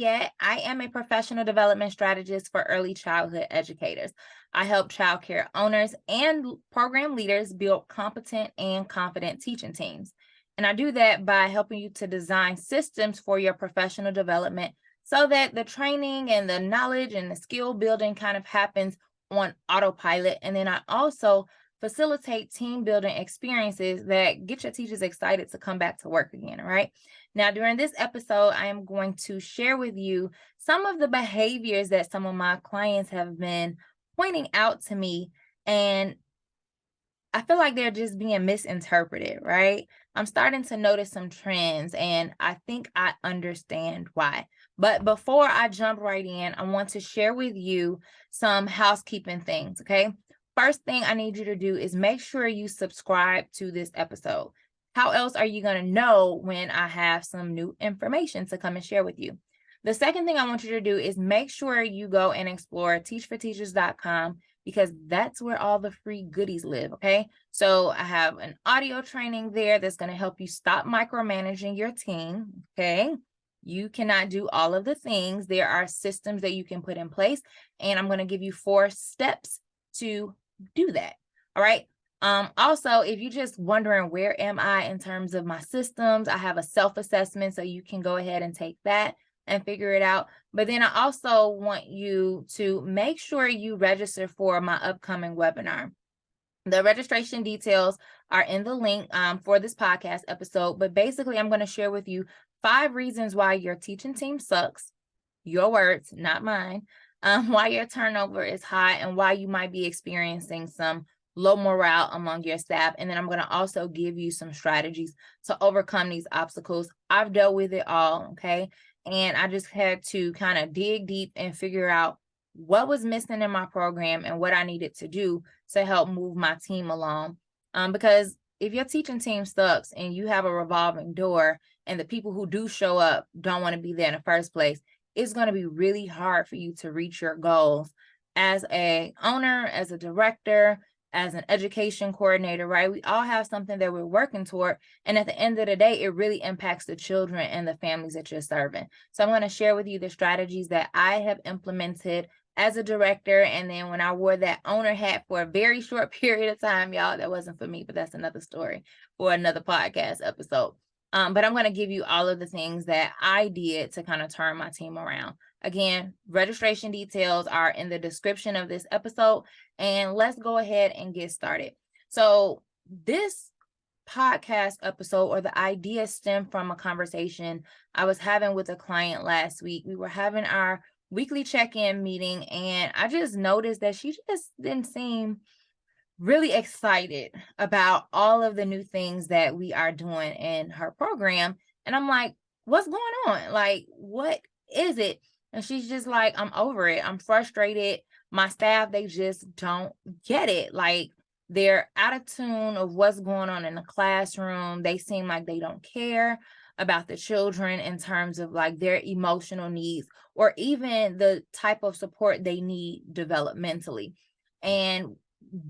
yet, I am a professional development strategist for early childhood educators. I help childcare owners and program leaders build competent and confident teaching teams. And I do that by helping you to design systems for your professional development so that the training and the knowledge and the skill building kind of happens on autopilot. And then I also facilitate team building experiences that get your teachers excited to come back to work again, all right? Now, during this episode, I am going to share with you some of the behaviors that some of my clients have been pointing out to me, and I feel like they're just being misinterpreted, right? I'm starting to notice some trends, and I think I understand why. But before I jump right in, I want to share with you some housekeeping things, okay? First thing I need you to do is make sure you subscribe to this episode. How else are you going to know when I have some new information to come and share with you? The second thing I want you to do is make sure you go and explore teachforteachers.com, because that's where all the free goodies live, okay? So I have an audio training there that's going to help you stop micromanaging your team, okay? You cannot do all of the things. There are systems that you can put in place, and I'm going to give you 4 steps to do that, all right? Also, if you're just wondering where am I in terms of my systems, I have a self-assessment, so you can go ahead and take that and figure it out. But then I also want you to make sure you register for my upcoming webinar. The registration details are in the link for this podcast episode, but basically I'm going to share with you 5 reasons why your teaching team sucks, your words, not mine, why your turnover is high, and why you might be experiencing some low morale among your staff. And then I'm going to also give you some strategies to overcome these obstacles. I've dealt with it all, okay? And I just had to kind of dig deep and figure out what was missing in my program and what I needed to do to help move my team along. Because if your teaching team sucks and you have a revolving door and the people who do show up don't want to be there in the first place, it's going to be really hard for you to reach your goals as a owner, as a director, as an education coordinator, right? We all have something that we're working toward. And at the end of the day, it really impacts the children and the families that you're serving. So I'm going to share with you the strategies that I have implemented as a director. And then when I wore that owner hat for a very short period of time, y'all, that wasn't for me, but that's another story for another podcast episode. But I'm going to give you all of the things that I did to kind of turn my team around. Again, registration details are in the description of this episode, and let's go ahead and get started. So this podcast episode, or the idea, stemmed from a conversation I was having with a client last week. We were having our weekly check-in meeting, and I just noticed that she just didn't seem really excited about all of the new things that we are doing in her program. And I'm like, what's going on? Like, what is it? And she's just like, I'm over it. I'm frustrated. My staff, they just don't get it. Like, they're out of tune of what's going on in the classroom. They seem like they don't care about the children in terms of like their emotional needs or even the type of support they need developmentally. And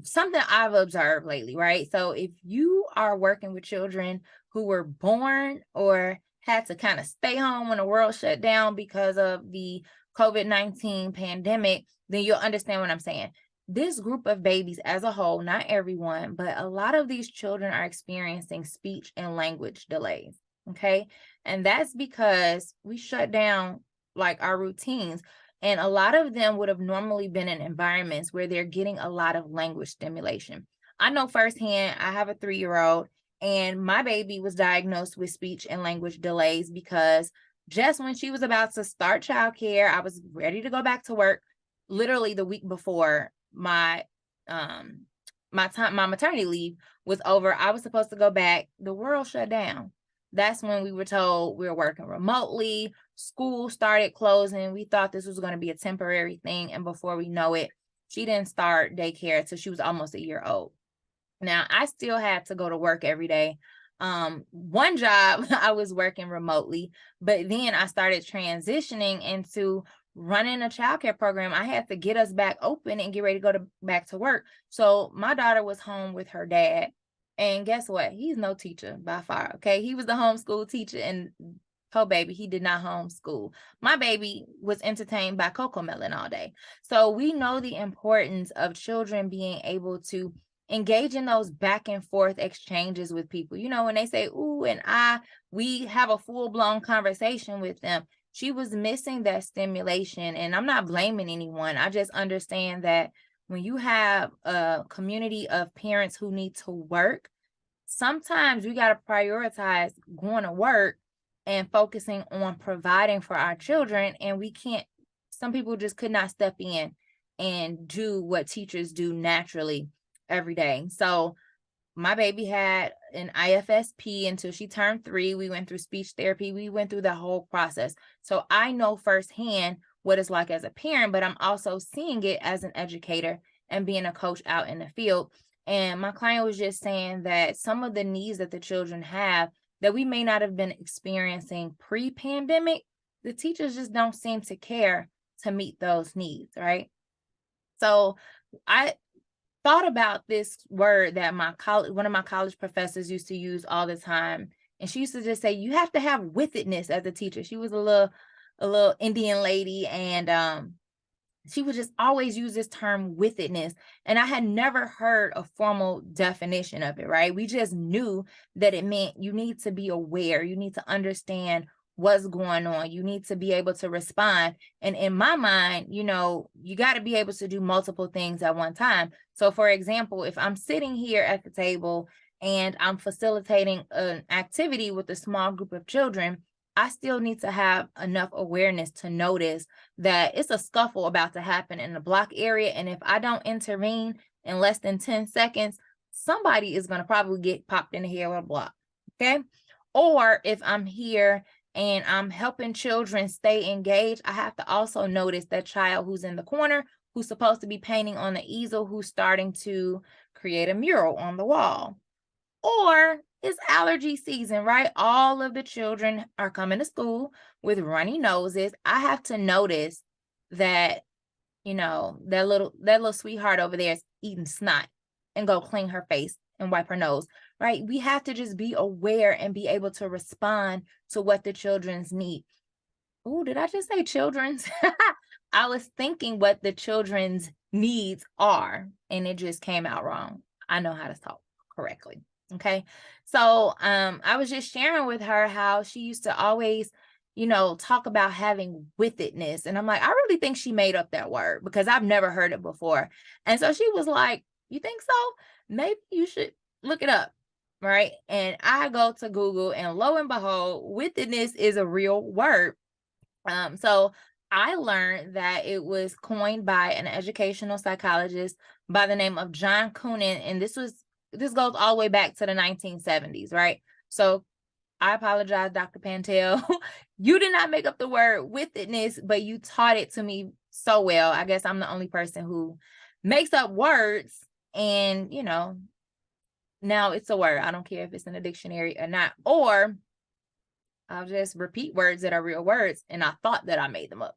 something I've observed lately, right? So if you are working with children who were born or had to kind of stay home when the world shut down because of the COVID-19 pandemic, then you'll understand what I'm saying. This group of babies as a whole, not everyone, but a lot of these children are experiencing speech and language delays, okay? And that's because we shut down like our routines. And a lot of them would have normally been in environments where they're getting a lot of language stimulation. I know firsthand, I have a 3-year-old, and my baby was diagnosed with speech and language delays because just when she was about to start childcare, I was ready to go back to work. Literally the week before my maternity leave was over, I was supposed to go back. The world shut down. That's when we were told we were working remotely. School started closing. We thought this was going to be a temporary thing. And before we know it, she didn't start daycare until she was almost a year old. Now, I still had to go to work every day. One job, I was working remotely, but then I started transitioning into running a childcare program. I had to get us back open and get ready to go back to work. So my daughter was home with her dad. And guess what? He's no teacher by far, okay? He was the homeschool teacher, and baby, he did not homeschool. My baby was entertained by Cocomelon all day. So we know the importance of children being able to engage in those back and forth exchanges with people. When they say, ooh, and we have a full-blown conversation with them. She was missing that stimulation, and I'm not blaming anyone. I just understand that when you have a community of parents who need to work, sometimes we got to prioritize going to work and focusing on providing for our children. And we can't, some people just could not step in and do what teachers do naturally every day. So my baby had an IFSP until she turned 3. We went through speech therapy. We went through the whole process. So I know firsthand what it's like as a parent, but I'm also seeing it as an educator and being a coach out in the field. And my client was just saying that some of the needs that the children have that we may not have been experiencing pre-pandemic, the teachers just don't seem to care to meet those needs, right? So I thought about this word that one of my college professors used to use all the time. And she used to just say, you have to have withitness as a teacher. She was a little Indian lady, and she would just always use this term withitness. And I had never heard a formal definition of it, right? We just knew that it meant you need to be aware. You need to understand what's going on. You need to be able to respond. And in my mind, you got to be able to do multiple things at one time. So for example, if I'm sitting here at the table and I'm facilitating an activity with a small group of children, I still need to have enough awareness to notice that it's a scuffle about to happen in the block area. And if I don't intervene in less than 10 seconds, somebody is going to probably get popped in the head with a block. Okay. Or if I'm here and I'm helping children stay engaged, I have to also notice that child who's in the corner, who's supposed to be painting on the easel, who's starting to create a mural on the wall. Or it's allergy season, right? All of the children are coming to school with runny noses. I have to notice that, that little sweetheart over there is eating snot and go clean her face and wipe her nose, right? We have to just be aware and be able to respond to what the children's need. Oh, did I just say children's? I was thinking what the children's needs are, and it just came out wrong. I know how to talk correctly. Okay. So I was just sharing with her how she used to always, talk about having withitness. And I'm like, I really think she made up that word because I've never heard it before. And so she was like, you think so? Maybe you should look it up. Right. And I go to Google, and lo and behold, withitness is a real word. So I learned that it was coined by an educational psychologist by the name of John Kounin. And this goes all the way back to the 1970s, right? So I apologize, Dr. Pantel. You did not make up the word withitness, but you taught it to me so well. I guess I'm the only person who makes up words, and, now it's a word. I don't care if it's in a dictionary or not, or I'll just repeat words that are real words, and I thought that I made them up.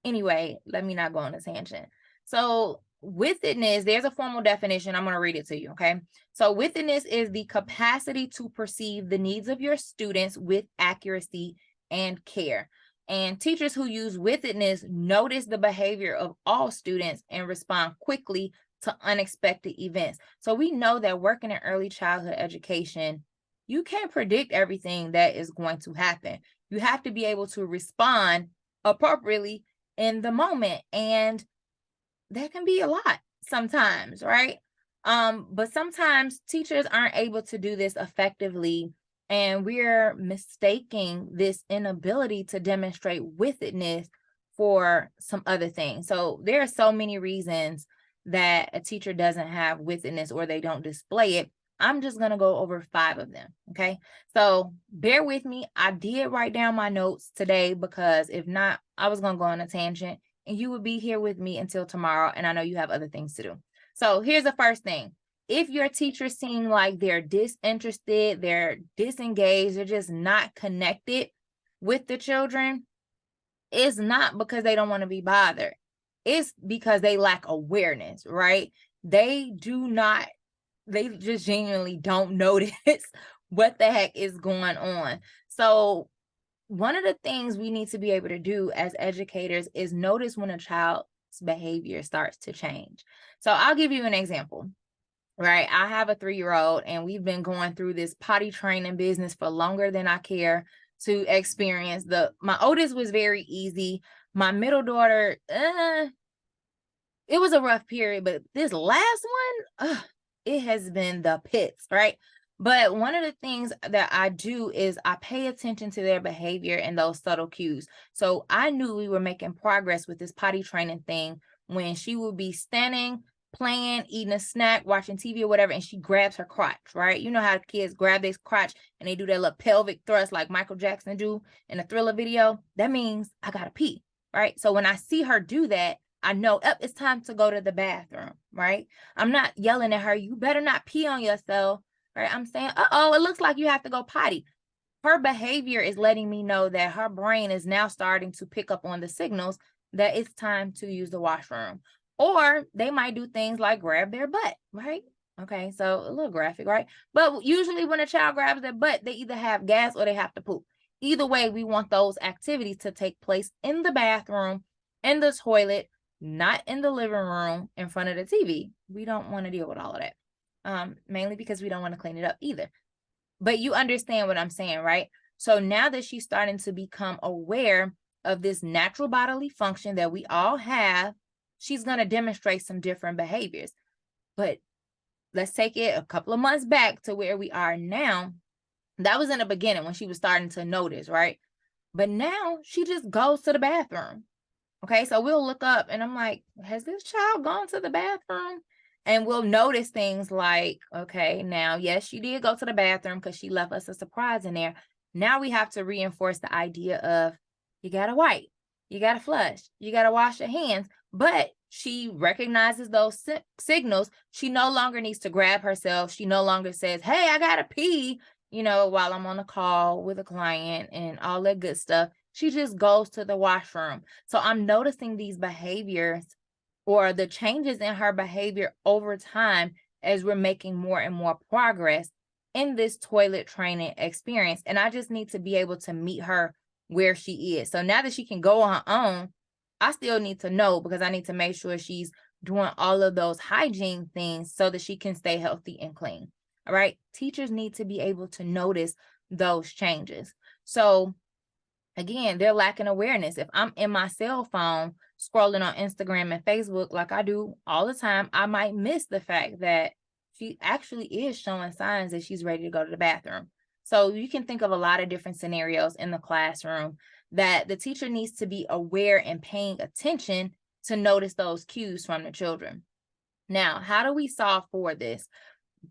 Anyway, let me not go on a tangent. So withitness, there's a formal definition. I'm going to read it to you, okay? So withitness is the capacity to perceive the needs of your students with accuracy and care. And teachers who use withitness notice the behavior of all students and respond quickly to unexpected events. So we know that working in early childhood education, you can't predict everything that is going to happen. You have to be able to respond appropriately in the moment. And that can be a lot sometimes, right? But sometimes teachers aren't able to do this effectively, and we're mistaking this inability to demonstrate withitness for some other things. So there are so many reasons that a teacher doesn't have withitness or they don't display it. I'm just going to go over 5 of them. Okay. So bear with me. I did write down my notes today because if not, I was going to go on a tangent and you would be here with me until tomorrow. And I know you have other things to do. So here's the first thing. If your teachers seem like they're disinterested, they're disengaged, they're just not connected with the children, it's not because they don't want to be bothered. It's because they lack awareness, right? They just genuinely don't notice what the heck is going on. So one of the things we need to be able to do as educators is notice when a child's behavior starts to change. So I'll give you an example, right? I have a 3-year-old and we've been going through this potty training business for longer than I care to experience. My oldest was very easy. My middle daughter, it was a rough period, but this last one, it has been the pits, right? But one of the things that I do is I pay attention to their behavior and those subtle cues. So I knew we were making progress with this potty training thing when she would be standing, playing, eating a snack, watching TV or whatever, and she grabs her crotch, right? You know how kids grab their crotch and they do that little pelvic thrust like Michael Jackson do in a Thriller video? That means I gotta pee, right? So when I see her do that, I know, it's time to go to the bathroom, right? I'm not yelling at her, you better not pee on yourself, right? I'm saying, it looks like you have to go potty. Her behavior is letting me know that her brain is now starting to pick up on the signals that it's time to use the washroom. Or they might do things like grab their butt, right? Okay, so a little graphic, right? But usually when a child grabs their butt, they either have gas or they have to poop. Either way, we want those activities to take place in the bathroom, in the toilet, not in the living room in front of the TV. We don't want to deal with all of that, mainly because we don't want to clean it up either. But you understand what I'm saying, right? So now that she's starting to become aware of this natural bodily function that we all have, she's going to demonstrate some different behaviors. But let's take it a couple of months back to where we are now. That was in the beginning when she was starting to notice, right? But now she just goes to the bathroom. Okay, so we'll look up and I'm like, has this child gone to the bathroom? And we'll notice things like, okay, now, yes, she did go to the bathroom because she left us a surprise in there. Now we have to reinforce the idea of you got to wipe, you got to flush, you got to wash your hands. But she recognizes those signals. She no longer needs to grab herself. She no longer says, hey, I got to pee, while I'm on a call with a client and all that good stuff. She just goes to the washroom. So I'm noticing these behaviors or the changes in her behavior over time as we're making more and more progress in this toilet training experience. And I just need to be able to meet her where she is. So now that she can go on her own, I still need to know because I need to make sure she's doing all of those hygiene things so that she can stay healthy and clean. All right. Teachers need to be able to notice those changes. So again, they're lacking awareness. If I'm in my cell phone scrolling on Instagram and Facebook like I do all the time, I might miss the fact that she actually is showing signs that she's ready to go to the bathroom. So you can think of a lot of different scenarios in the classroom that the teacher needs to be aware and paying attention to notice those cues from the children. Now, how do we solve for this?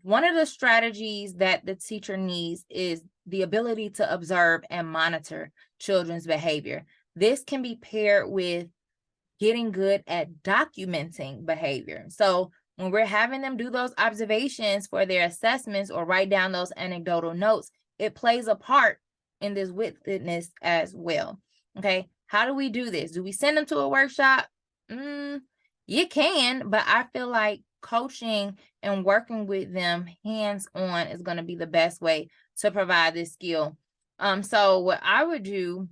One of the strategies that the teacher needs is the ability to observe and monitor children's behavior. This can be paired with getting good at documenting behavior. So when we're having them do those observations for their assessments or write down those anecdotal notes, it plays a part in this withitness as well. Okay, how do we do this? Do we send them to a workshop? You can, but I feel like coaching and working with them hands-on is going to be the best way to provide this skill. So what I would do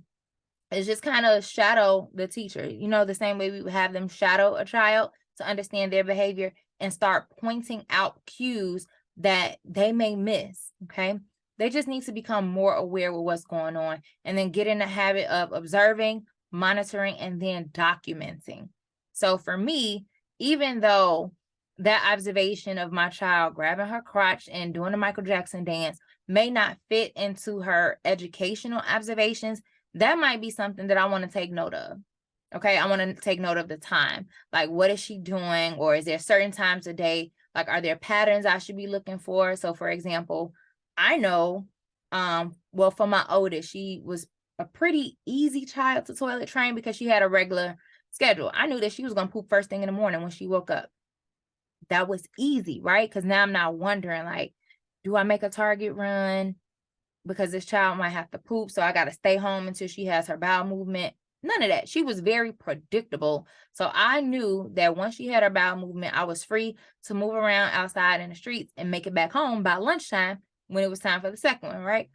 is just kind of shadow the teacher, the same way we would have them shadow a child to understand their behavior and start pointing out cues that they may miss. Okay. They just need to become more aware of what's going on and then get in the habit of observing, monitoring, and then documenting. So for me, even though that observation of my child grabbing her crotch and doing the Michael Jackson dance may not fit into her educational observations, that might be something that I want to take note of. Okay, I want to take note of the time. Like, what is she doing? Or is there certain times a day? Like, are there patterns I should be looking for? So, for example, I know, for my oldest, she was a pretty easy child to toilet train because she had a regular schedule. I knew that she was going to poop first thing in the morning when she woke up. That was easy, right? Because now I'm not wondering, like, do I make a Target run? Because this child might have to poop, so I got to stay home until she has her bowel movement. None of that. She was very predictable. So I knew that once she had her bowel movement, I was free to move around outside in the streets and make it back home by lunchtime when it was time for the second one, right?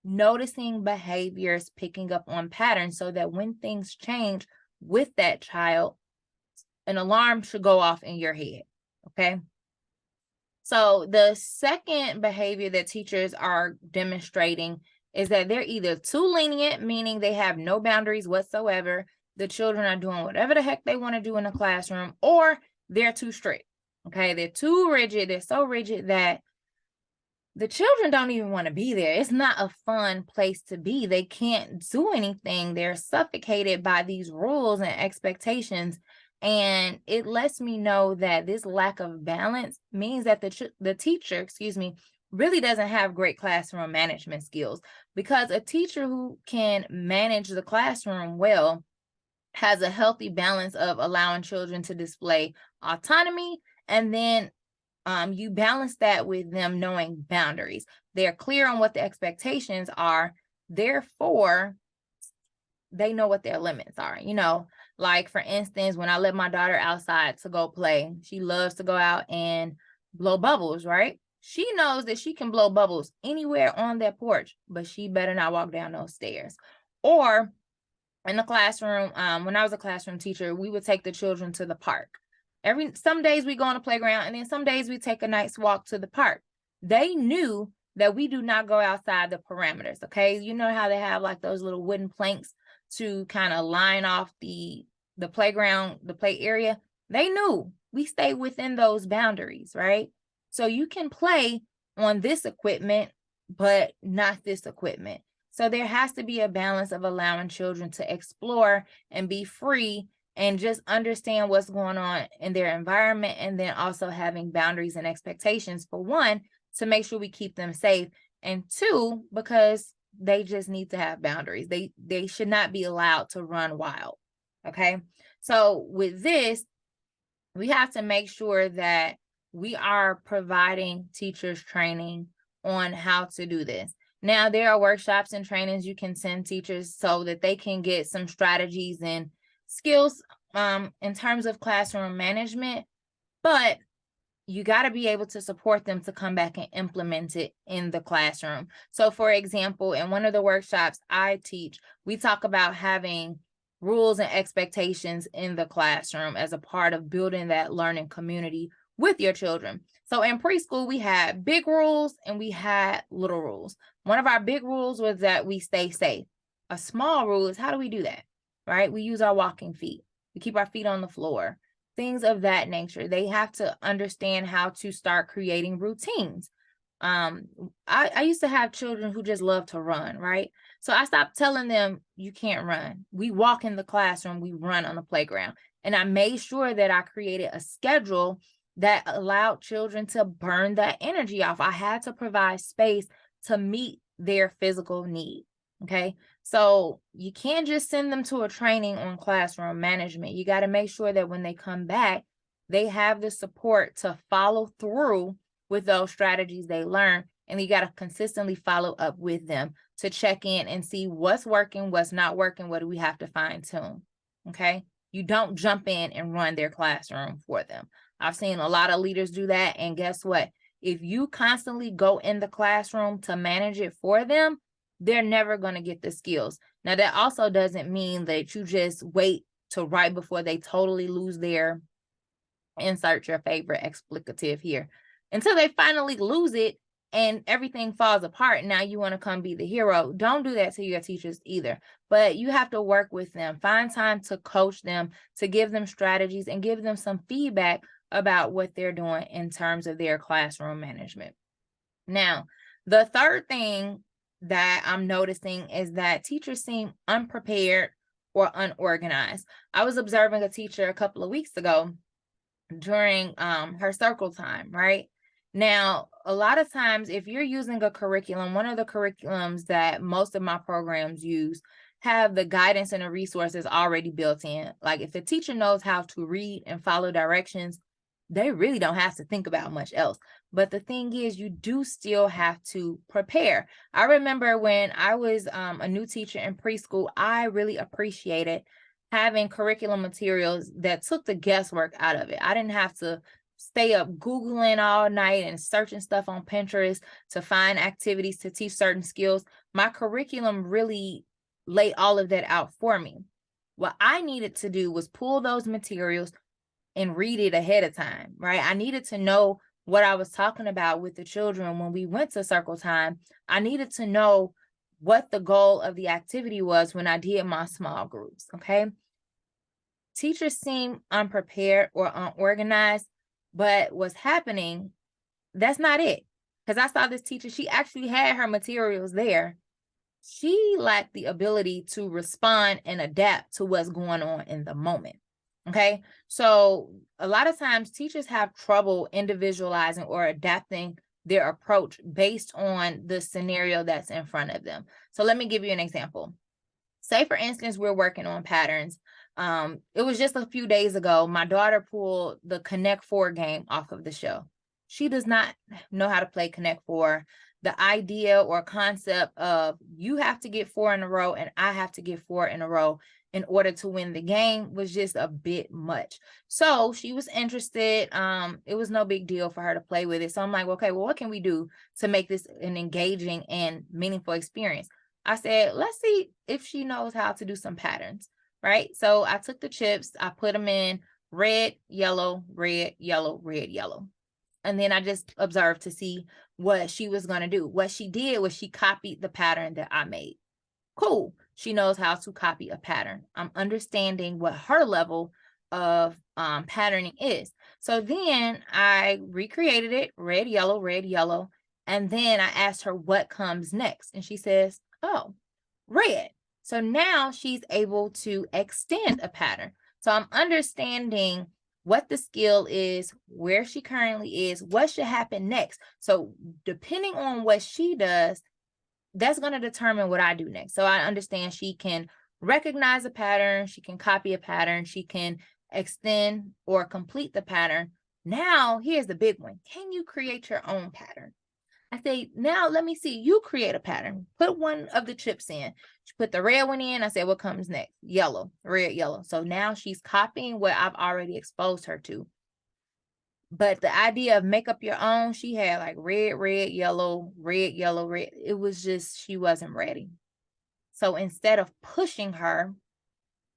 noticing behaviors, picking up on patterns, so that when things change with that child, an alarm should go off in your head, okay? So the second behavior that teachers are demonstrating is that they're either too lenient, meaning they have no boundaries whatsoever, the children are doing whatever the heck they want to do in the classroom, or they're too strict, okay? They're too rigid, they're so rigid that the children don't even want to be there. It's not a fun place to be. They can't do anything. They're suffocated by these rules and expectations. And it lets me know that this lack of balance means that the teacher, really doesn't have great classroom management skills, because a teacher who can manage the classroom well has a healthy balance of allowing children to display autonomy, and then you balance that with them knowing boundaries. They're clear on what the expectations are. Therefore, they know what their limits are. Like, for instance, when I let my daughter outside to go play, she loves to go out and blow bubbles, right? She knows that she can blow bubbles anywhere on that porch, but she better not walk down those stairs. Or in the classroom, when I was a classroom teacher, we would take the children to the park. Some days we go on the playground, and then some days we take a nice walk to the park. They knew that we do not go outside the parameters, okay? You know how they have like those little wooden planks to kind of line off the playground, the play area? They knew we stay within those boundaries, right? So you can play on this equipment, but not this equipment. So there has to be a balance of allowing children to explore and be free and just understand what's going on in their environment, and then also having boundaries and expectations, for one, to make sure we keep them safe, and two, because they just need to have boundaries. They should not be allowed to run wild, okay? So with this, we have to make sure that we are providing teachers training on how to do this. Now, there are workshops and trainings you can send teachers so that they can get some strategies and skills in terms of classroom management, but you got to be able to support them to come back and implement it in the classroom. So, for example, in one of the workshops I teach, we talk about having rules and expectations in the classroom as a part of building that learning community with your children. So in preschool, we had big rules and we had little rules. One of our big rules was that we stay safe. A small rule is, how do we do that, right? We use our walking feet. We keep our feet on the floor, things of that nature. They have to understand how to start creating routines. I used to have children who just love to run, right? So I stopped telling them, you can't run. We walk in the classroom, we run on the playground. And I made sure that I created a schedule that allowed children to burn that energy off. I had to provide space to meet their physical need, okay? So you can't just send them to a training on classroom management. You got to make sure that when they come back, they have the support to follow through with those strategies they learn. And you got to consistently follow up with them to check in and see what's working, what's not working, what do we have to fine tune, okay? You don't jump in and run their classroom for them. I've seen a lot of leaders do that. And guess what? If you constantly go in the classroom to manage it for them, they're never going to get the skills. Now, that also doesn't mean that you just wait to right before they totally lose their, insert your favorite explicative here, until they finally lose it and everything falls apart. Now you want to come be the hero. Don't do that to your teachers either. But you have to work with them. Find time to coach them, to give them strategies and give them some feedback about what they're doing in terms of their classroom management. Now, the third thing that I'm noticing is that teachers seem unprepared or unorganized. I was observing a teacher a couple of weeks ago during her circle time, right? Now, a lot of times, if you're using a curriculum, one of the curriculums that most of my programs use have the guidance and the resources already built in. Like, if the teacher knows how to read and follow directions, they really don't have to think about much else. But the thing is, you do still have to prepare. I remember when I was a new teacher in preschool, I really appreciated having curriculum materials that took the guesswork out of it. I didn't have to stay up Googling all night and searching stuff on Pinterest to find activities to teach certain skills. My curriculum really laid all of that out for me. What I needed to do was pull those materials and read it ahead of time, right? I needed to know what I was talking about with the children when we went to circle time. I needed to know what the goal of the activity was when I did my small groups, okay? Teachers seem unprepared or unorganized, but what's happening, that's not it. Because I saw this teacher, she actually had her materials there. She lacked the ability to respond and adapt to what's going on in the moment. Okay. So a lot of times teachers have trouble individualizing or adapting their approach based on the scenario that's in front of them. So let me give you an example. Say, for instance, we're working on patterns. It was just a few days ago, my daughter pulled the Connect Four game off of the show. She does not know how to play Connect Four. The idea or concept of you have to get 4 in a row and I have to get 4 in a row in order to win the game was just a bit much. So she was interested. It was no big deal for her to play with it. So I'm like, okay, well, what can we do to make this an engaging and meaningful experience? I said, let's see if she knows how to do some patterns, right? So I took the chips, I put them in red, yellow, red, yellow, red, yellow. And then I just observed to see what she was going to do. What she did was she copied the pattern that I made. Cool. She knows how to copy a pattern. I'm understanding what her level of patterning is. So then I recreated it, red, yellow. And then I asked her what comes next. And she says, oh, red. So now she's able to extend a pattern. So I'm understanding what the skill is, where she currently is, what should happen next. So depending on what she does, that's going to determine what I do next. So I understand she can recognize a pattern, she can copy a pattern, she can extend or complete the pattern. Now, here's the big one. Can you create your own pattern? I say, now let me see, you create a pattern. Put one of the chips in. She put the red one in. I said, what comes next? Yellow, red, yellow. So now she's copying what I've already exposed her to. But the idea of make up your own, she had like red, yellow, red. It was just, she wasn't ready. So instead of pushing her,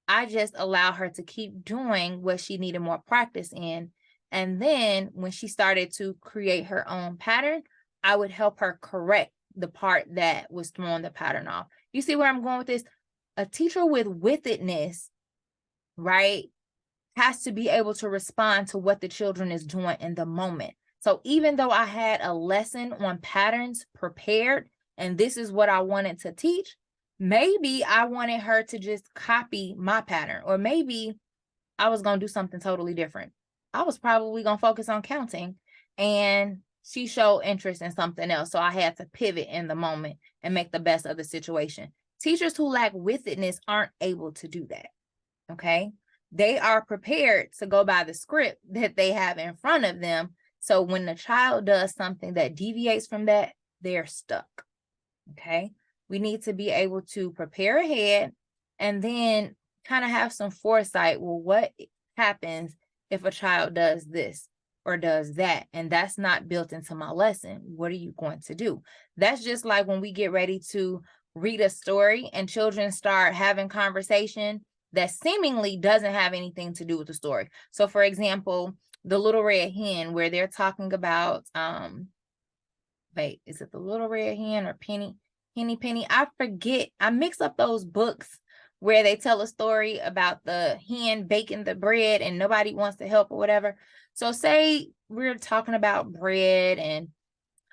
I just allow her to keep doing what she needed more practice in. And then when she started to create her own pattern, I would help her correct the part that was throwing the pattern off. You see where I'm going with this? A teacher with withitness, right, has to be able to respond to what the children is doing in the moment. So even though I had a lesson on patterns prepared, and this is what I wanted to teach, maybe I wanted her to just copy my pattern, or maybe I was going to do something totally different. I was probably going to focus on counting, and she showed interest in something else. So I had to pivot in the moment and make the best of the situation. Teachers who lack withitness aren't able to do that. Okay. They are prepared to go by the script that they have in front of them. So when the child does something that deviates from that, they're stuck. Okay. We need to be able to prepare ahead and then kind of have some foresight. Well, what happens if a child does this or does that? And that's not built into my lesson. What are you going to do? That's just like when we get ready to read a story and children start having conversation that seemingly doesn't have anything to do with the story. So for example, the Little Red Hen, where they're talking about, is it the Little Red Hen or Penny? I forget. I mix up those books where they tell a story about the hen baking the bread and nobody wants to help or whatever. So say we're talking about bread and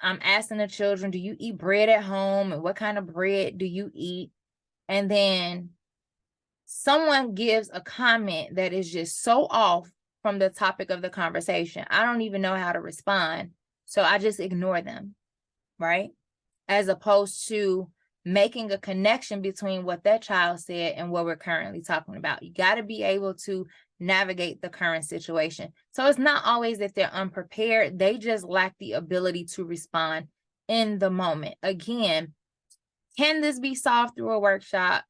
I'm asking the children, do you eat bread at home? And what kind of bread do you eat? And then someone gives a comment that is just so off from the topic of the conversation. I don't even know how to respond. So I just ignore them, right? As opposed to making a connection between what that child said and what we're currently talking about. You got to be able to navigate the current situation. So it's not always that they're unprepared. They just lack the ability to respond in the moment. Again, can this be solved through a workshop?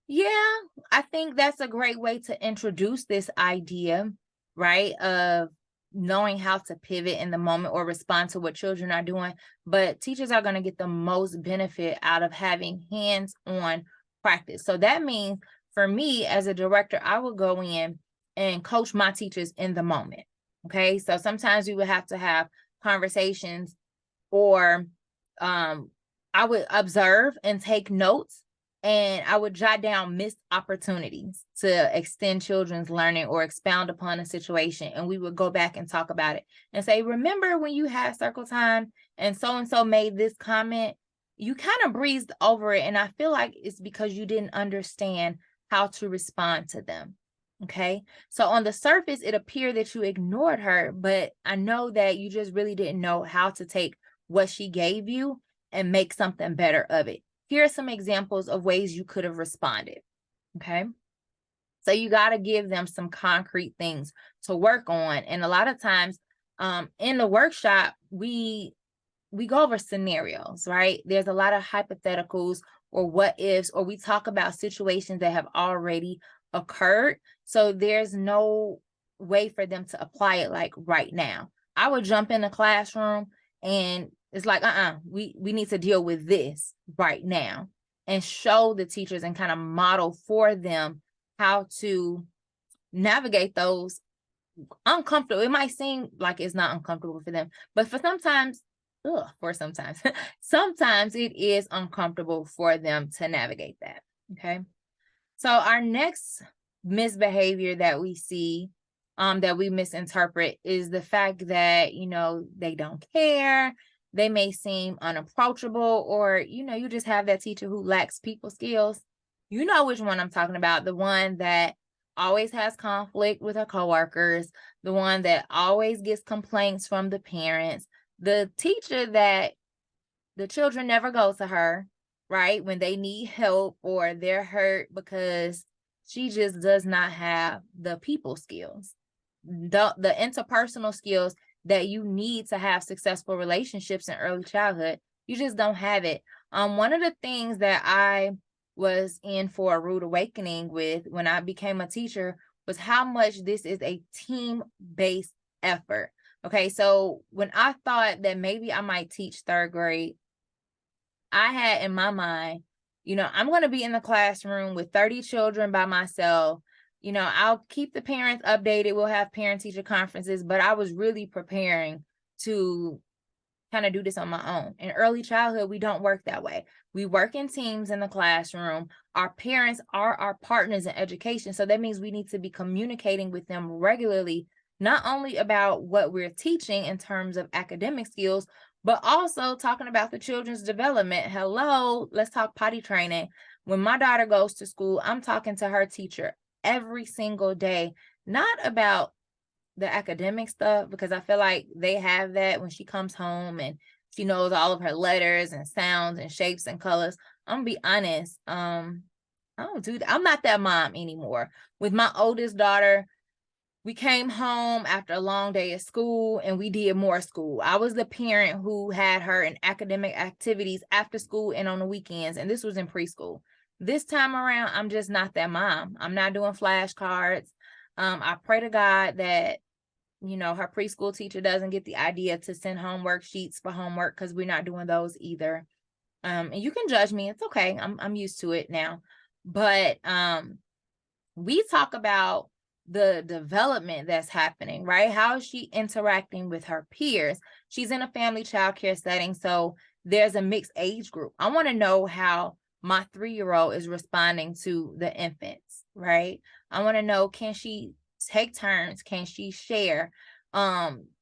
Yeah, I think that's a great way to introduce this idea, right, of knowing how to pivot in the moment or respond to what children are doing, but teachers are going to get the most benefit out of having hands-on practice. So that means for me as a director, I will go in and coach my teachers in the moment. Okay. So sometimes we would have to have conversations, or I would observe and take notes, and I would jot down missed opportunities to extend children's learning or expound upon a situation. And we would go back and talk about it and say, remember when you had circle time and so made this comment? You kind of breezed over it. And I feel like it's because you didn't understand how to respond to them. Okay. So on the surface, it appeared that you ignored her, but I know that you just really didn't know how to take what she gave you and make something better of it. Here are some examples of ways you could have responded. Okay. So you got to give them some concrete things to work on. And a lot of times in the workshop, we go over scenarios, right? There's a lot of hypotheticals or what ifs, or we talk about situations that have already occurred. So there's no way for them to apply it like right now. I would jump in the classroom and it's like, we need to deal with this right now, and show the teachers and kind of model for them how to navigate those uncomfortable. It might seem like it's not uncomfortable for them, but sometimes it is uncomfortable for them to navigate that. Okay. So our next misbehavior that we see, that we misinterpret, is the fact that, they don't care. They may seem unapproachable, or, you just have that teacher who lacks people skills. You know which one I'm talking about. The one that always has conflict with her coworkers, the one that always gets complaints from the parents, the teacher that the children never go to her, right, when they need help or they're hurt, because she just does not have the people skills, the interpersonal skills that you need to have successful relationships in early childhood. You just don't have it. One of the things that I was in for a rude awakening with when I became a teacher was how much this is a team-based effort. Okay, so when I thought that maybe I might teach third grade, I had in my mind, I'm going to be in the classroom with 30 children by myself. I'll keep the parents updated. We'll have parent-teacher conferences, but I was really preparing to kind of do this on my own. In early childhood, we don't work that way. We work in teams in the classroom. Our parents are our partners in education. So that means we need to be communicating with them regularly, not only about what we're teaching in terms of academic skills, but also talking about the children's development. Hello, let's talk potty training. When my daughter goes to school, I'm talking to her teacher every single day, not about the academic stuff, because I feel like they have that when she comes home and she knows all of her letters and sounds and shapes and colors. I'm gonna be honest, I don't do that. I'm not that mom anymore. With my oldest daughter, we came home after a long day of school and we did more school. I was the parent who had her in academic activities after school and on the weekends, and this was in preschool. This time around, I'm just not that mom. I'm not doing flashcards. I pray to God that, her preschool teacher doesn't get the idea to send homework sheets for homework, because we're not doing those either. And you can judge me. It's okay. I'm used to it now. But we talk about the development that's happening, right? How is she interacting with her peers? She's in a family childcare setting, so there's a mixed age group. I want to know how my 3-year-old is responding to the infants, right? I want to know, can she take turns? Can she share?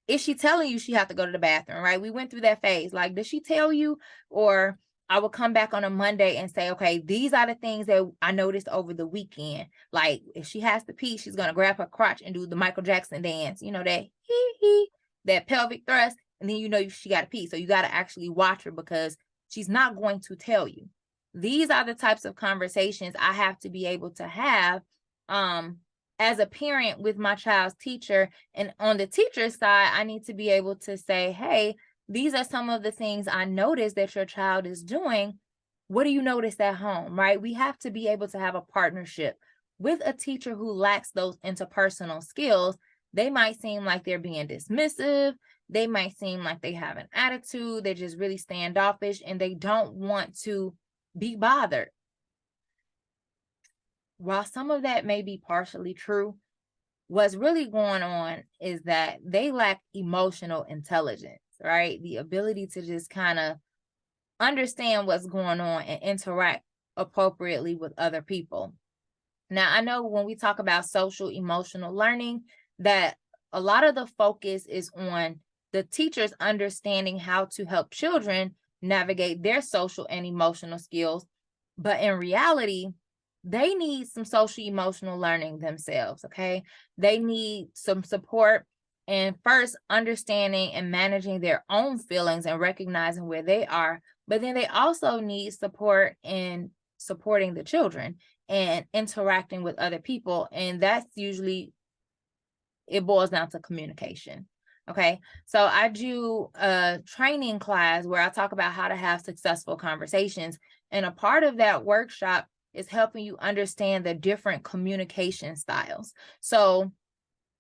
Is she telling you she have to go to the bathroom, right? We went through that phase. Like, does she tell you? Or I will come back on a Monday and say, okay, these are the things that I noticed over the weekend. Like, if she has to pee, she's going to grab her crotch and do the Michael Jackson dance, that that pelvic thrust. And then, she got to pee. So you got to actually watch her, because she's not going to tell you. These are the types of conversations I have to be able to have as a parent with my child's teacher. And on the teacher's side, I need to be able to say, hey, these are some of the things I noticed that your child is doing. What do you notice at home, right? We have to be able to have a partnership with a teacher who lacks those interpersonal skills, They might seem like they're being dismissive. They might seem like they have an attitude. They're just really standoffish and they don't want to be bothered. While some of that may be partially true, what's really going on is that they lack emotional intelligence, right? The ability to just kind of understand what's going on and interact appropriately with other people. Now, I know when we talk about social emotional learning, that a lot of the focus is on the teachers understanding how to help children navigate their social and emotional skills. But in reality, they need some social emotional learning themselves, okay? They need some support and first understanding and managing their own feelings and recognizing where they are. But then they also need support in supporting the children and interacting with other people. And that's usually, it boils down to communication. Okay. So I do a training class where I talk about how to have successful conversations. And a part of that workshop is helping you understand the different communication styles. So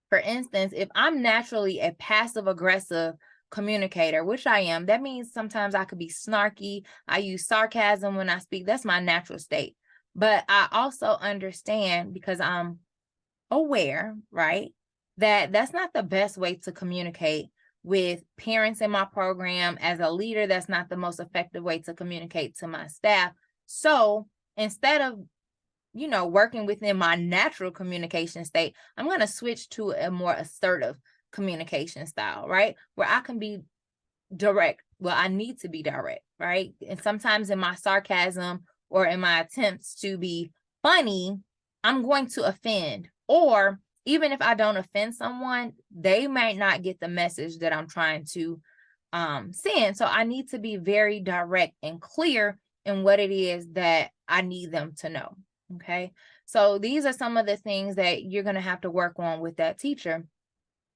for instance, if I'm naturally a passive aggressive communicator, which I am, that means sometimes I could be snarky. I use sarcasm when I speak. That's my natural state. But I also understand, because I'm aware, right, that that's not the best way to communicate with parents in my program. As a leader, that's not the most effective way to communicate to my staff. So instead of working within my natural communication state, I'm going to switch to a more assertive communication style, right? Where I can be direct. Well, I need to be direct, right? And sometimes in my sarcasm or in my attempts to be funny, I'm going to offend. Or even if I don't offend someone, they might not get the message that I'm trying to send. So I need to be very direct and clear in what it is that I need them to know. Okay. So these are some of the things that you're going to have to work on with that teacher.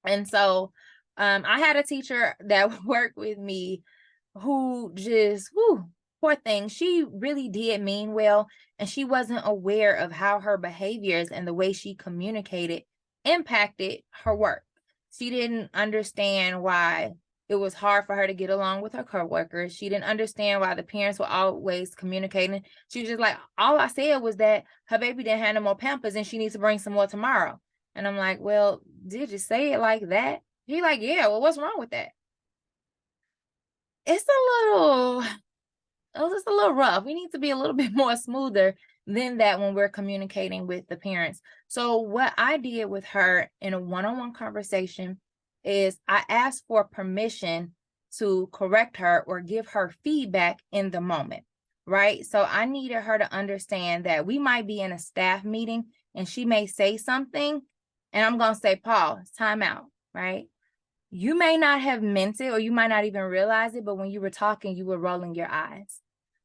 And so I had a teacher that worked with me who just, poor thing, she really did mean well. And she wasn't aware of how her behaviors and the way she communicated impacted her work. She didn't understand why it was hard for her to get along with her coworkers. She didn't understand why the parents were always communicating. She was just like, all I said was that her baby didn't have no more Pampers and she needs to bring some more tomorrow. And I'm like, well, did you say it like that? He's like, yeah, well, what's wrong with that? It's a little rough. We need to be a little bit more smoother than that when we're communicating with the parents. So what I did with her in a one-on-one conversation is I asked for permission to correct her or give her feedback in the moment, right? So I needed her to understand that we might be in a staff meeting and she may say something and I'm going to say, pause, time out, right? You may not have meant it or you might not even realize it, but when you were talking, you were rolling your eyes.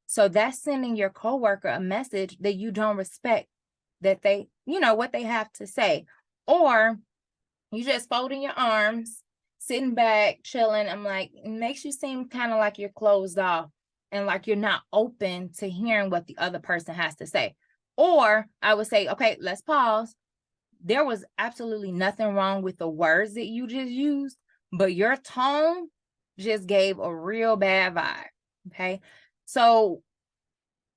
So that's sending your coworker a message that you don't respect that they, what they have to say. Or you just folding your arms, sitting back, chilling. I'm like, it makes you seem kind of like you're closed off and like you're not open to hearing what the other person has to say. Or I would say, okay, let's pause. There was absolutely nothing wrong with the words that you just used, but your tone just gave a real bad vibe. Okay. So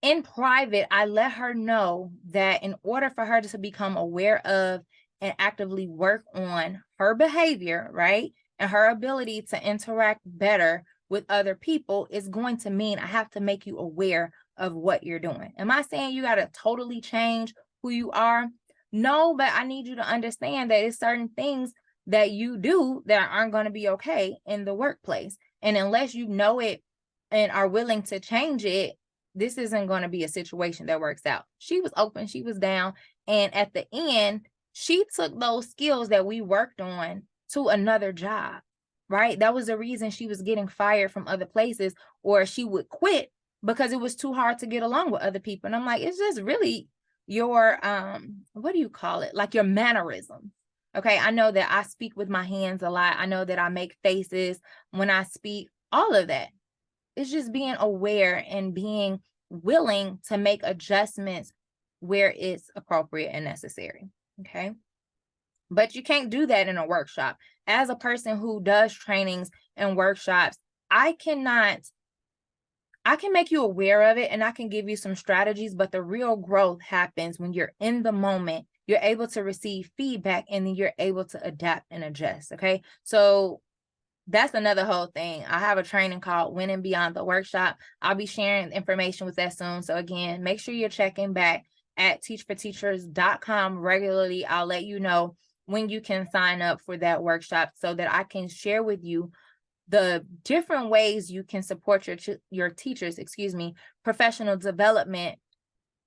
in private, I let her know that in order for her to become aware of and actively work on her behavior, right, and her ability to interact better with other people is going to mean I have to make you aware of what you're doing. Am I saying you got to totally change who you are? No, but I need you to understand that it's certain things that you do that aren't going to be okay in the workplace. And unless you know it and are willing to change it, this isn't going to be a situation that works out. She was open, she was down. And at the end, she took those skills that we worked on to another job, right? That was the reason she was getting fired from other places, or she would quit because it was too hard to get along with other people. And I'm like, it's just really your, what do you call it? Like your mannerisms. Okay, I know that I speak with my hands a lot. I know that I make faces when I speak, all of that. It's just being aware and being willing to make adjustments where it's appropriate and necessary. Okay. But you can't do that in a workshop. As a person who does trainings and workshops, I can make you aware of it and I can give you some strategies, but the real growth happens when you're in the moment, you're able to receive feedback, and then you're able to adapt and adjust. Okay. So that's another whole thing. I have a training called Winning Beyond the Workshop. I'll be sharing information with that soon. So again, make sure you're checking back at teachforteachers.com regularly. I'll let you know when you can sign up for that workshop so that I can share with you the different ways you can support your teachers, professional development,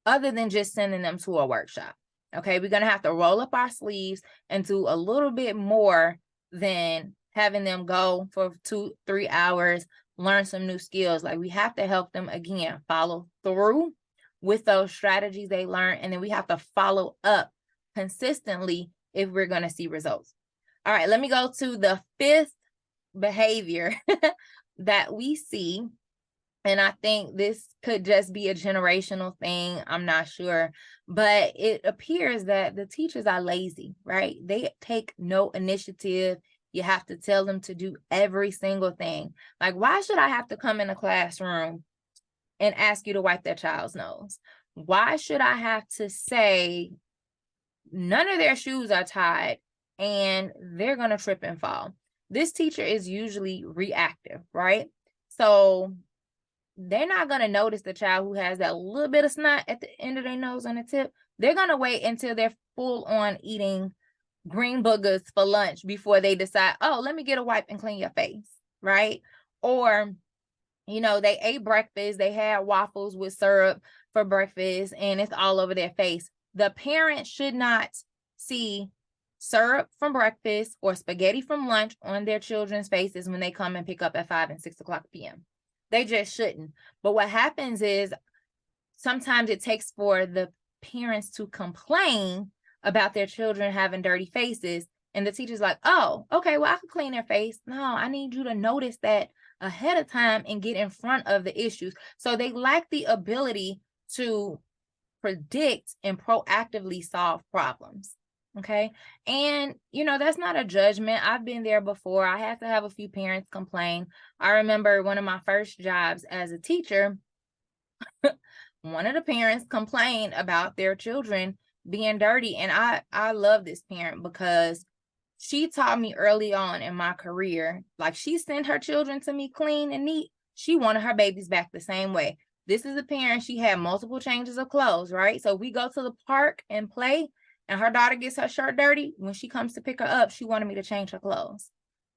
other than just sending them to a workshop. Okay, we're going to have to roll up our sleeves and do a little bit more than having them go for 2-3 hours, learn some new skills. Like, we have to help them, again, follow through with those strategies they learn, and then we have to follow up consistently if we're going to see results. All right, let me go to the 5th behavior that we see, and I think this could just be a generational thing, I'm not sure, but it appears that the teachers are lazy, right? They take no initiative. You have to tell them to do every single thing. Like, why should I have to come in a classroom and ask you to wipe their child's nose? Why should I have to say none of their shoes are tied and they're going to trip and fall? This teacher is usually reactive, right? So they're not going to notice the child who has that little bit of snot at the end of their nose on the tip. They're going to wait until they're full on eating green boogers for lunch before they decide, oh, let me get a wipe and clean your face, right? Or, they ate breakfast, they had waffles with syrup for breakfast, and it's all over their face. The parent should not see syrup from breakfast or spaghetti from lunch on their children's faces when they come and pick up at 5 and 6 o'clock p.m. They just shouldn't. But what happens is sometimes it takes for the parents to complain about their children having dirty faces, and the teacher's like, oh, okay, well, I can clean their face. No, I need you to notice that ahead of time and get in front of the issues. So they lack the ability to predict and proactively solve problems. Okay. And, that's not a judgment. I've been there before. I had to have a few parents complain. I remember one of my first jobs as a teacher, one of the parents complained about their children being dirty. And I love this parent because she taught me early on in my career, like, she sent her children to me clean and neat. She wanted her babies back the same way. This is a parent, she had multiple changes of clothes, right? So we go to the park and play, and her daughter gets her shirt dirty. When she comes to pick her up, she wanted me to change her clothes.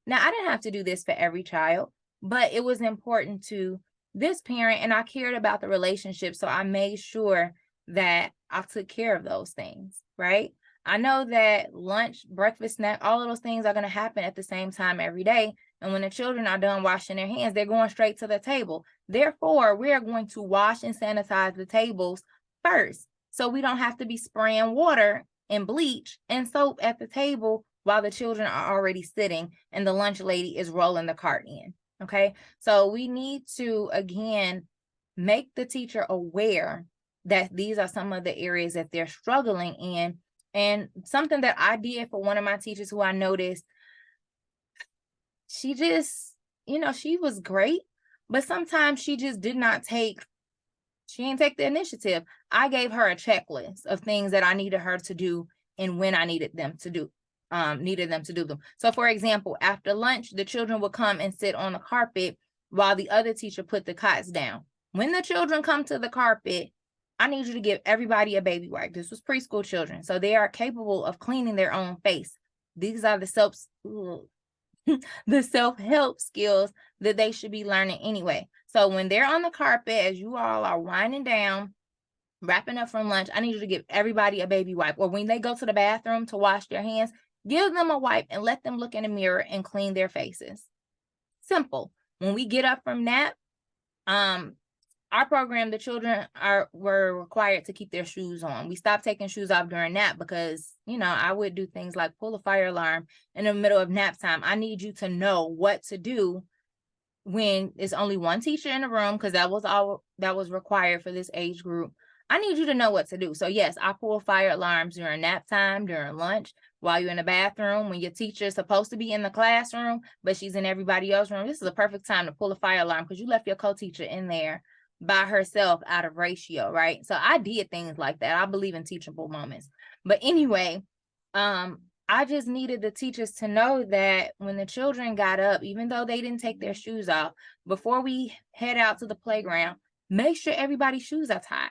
Now, I didn't have to do this for every child, but it was important to this parent, and I cared about the relationship, so I made sure that I took care of those things, right? I know that lunch, breakfast, snack, all of those things are going to happen at the same time every day. And when the children are done washing their hands, they're going straight to the table. Therefore, we are going to wash and sanitize the tables first, so we don't have to be spraying water and bleach and soap at the table while the children are already sitting and the lunch lady is rolling the cart in. Okay, so we need to, again, make the teacher aware that these are some of the areas that they're struggling in. And something that I did for one of my teachers who I noticed, she just, she was great, but sometimes she just didn't take the initiative. I gave her a checklist of things that I needed her to do and when I needed them to do them. So for example, after lunch, the children would come and sit on the carpet while the other teacher put the cots down. When the children come to the carpet, I need you to give everybody a baby wipe. This was preschool children, so they are capable of cleaning their own face. These are the self-help skills that they should be learning anyway. So when they're on the carpet, as you all are winding down, wrapping up from lunch, I need you to give everybody a baby wipe. Or when they go to the bathroom to wash their hands, give them a wipe and let them look in the mirror and clean their faces. Simple. When we get up from nap, our program, the children were required to keep their shoes on. We stopped taking shoes off during nap because, I would do things like pull a fire alarm in the middle of nap time. I need you to know what to do when there's only one teacher in the room, because that was all that was required for this age group. I need you to know what to do. So yes, I pull fire alarms during nap time, during lunch, while you're in the bathroom, when your teacher is supposed to be in the classroom, but she's in everybody else's room. This is a perfect time to pull a fire alarm because you left your co-teacher in there by herself out of ratio, right? So I did things like that. I believe in teachable moments. But anyway, I just needed the teachers to know that when the children got up, even though they didn't take their shoes off, before we head out to the playground, make sure everybody's shoes are tied.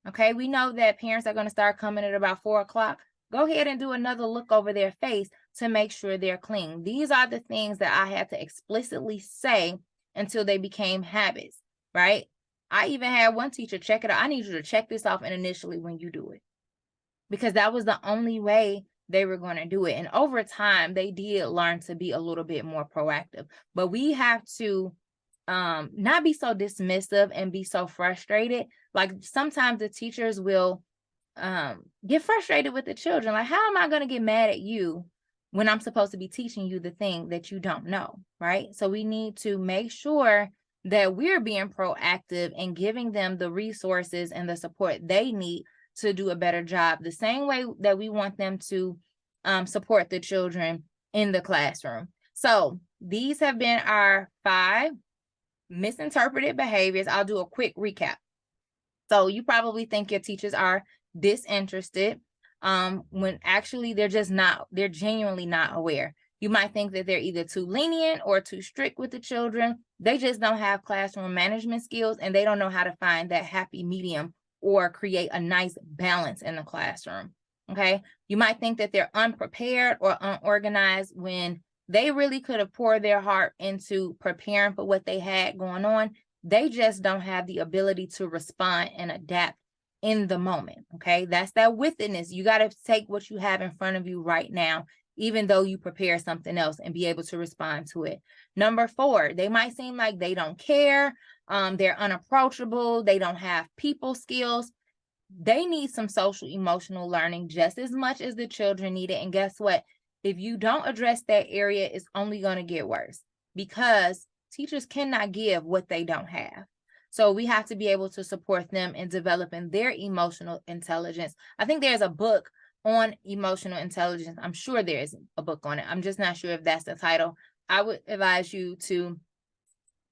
Okay, we know that parents are going to start coming at about 4 o'clock. Go ahead and do another look over their face to make sure they're clean. These are the things that I had to explicitly say until they became habits, right? I even had one teacher check it out. I need you to check this off initially when you do it, because that was the only way they were going to do it. And over time, they did learn to be a little bit more proactive. But we have to not be so dismissive and be so frustrated. Like sometimes the teachers will get frustrated with the children. Like, how am I going to get mad at you when I'm supposed to be teaching you the thing that you don't know, right? So we need to make sure that we're being proactive and giving them the resources and the support they need to do a better job, the same way that we want them to support the children in the classroom. So these have been our 5 misinterpreted behaviors. I'll do a quick recap. So you probably think your teachers are disinterested when actually they're genuinely not aware. You might think that they're either too lenient or too strict with the children. They just don't have classroom management skills, and they don't know how to find that happy medium or create a nice balance in the classroom. Okay. You might think that they're unprepared or unorganized when they really could have poured their heart into preparing for what they had going on. They just don't have the ability to respond and adapt in the moment. Okay. That's that withitness. You got to take what you have in front of you right now, even though you prepare something else, and be able to respond to it. Number 4, they might seem like they don't care. They're unapproachable. They don't have people skills. They need some social emotional learning just as much as the children need it. And guess what? If you don't address that area, it's only going to get worse, because teachers cannot give what they don't have. So we have to be able to support them in developing their emotional intelligence. I think there's a book on emotional intelligence. I'm sure there is a book on it. I'm just not sure if that's the title. I would advise you to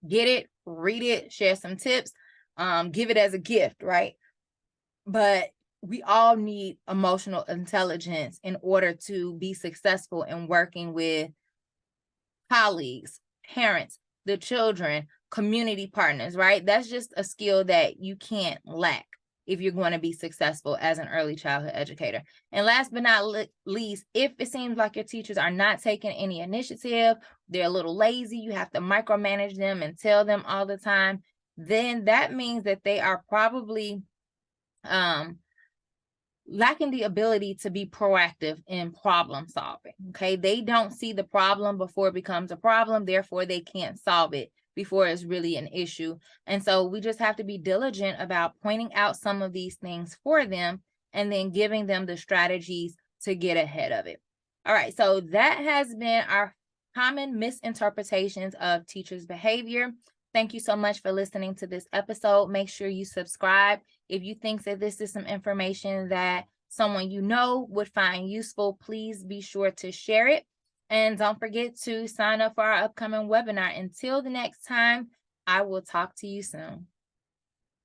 get it, read it, share some tips, give it as a gift, right? But we all need emotional intelligence in order to be successful in working with colleagues, parents, the children, community partners, right? That's just a skill that you can't lack if you're going to be successful as an early childhood educator. And last but not least, if it seems like your teachers are not taking any initiative, they're a little lazy, you have to micromanage them and tell them all the time, then that means that they are probably lacking the ability to be proactive in problem solving. Okay, they don't see the problem before it becomes a problem, therefore they can't solve it before it's really an issue. And so we just have to be diligent about pointing out some of these things for them and then giving them the strategies to get ahead of it. All right, so that has been our common misinterpretations of teachers' behavior. Thank you so much for listening to this episode. Make sure you subscribe. If you think that this is some information that someone you know would find useful, please be sure to share it. And don't forget to sign up for our upcoming webinar. Until the next time, I will talk to you soon.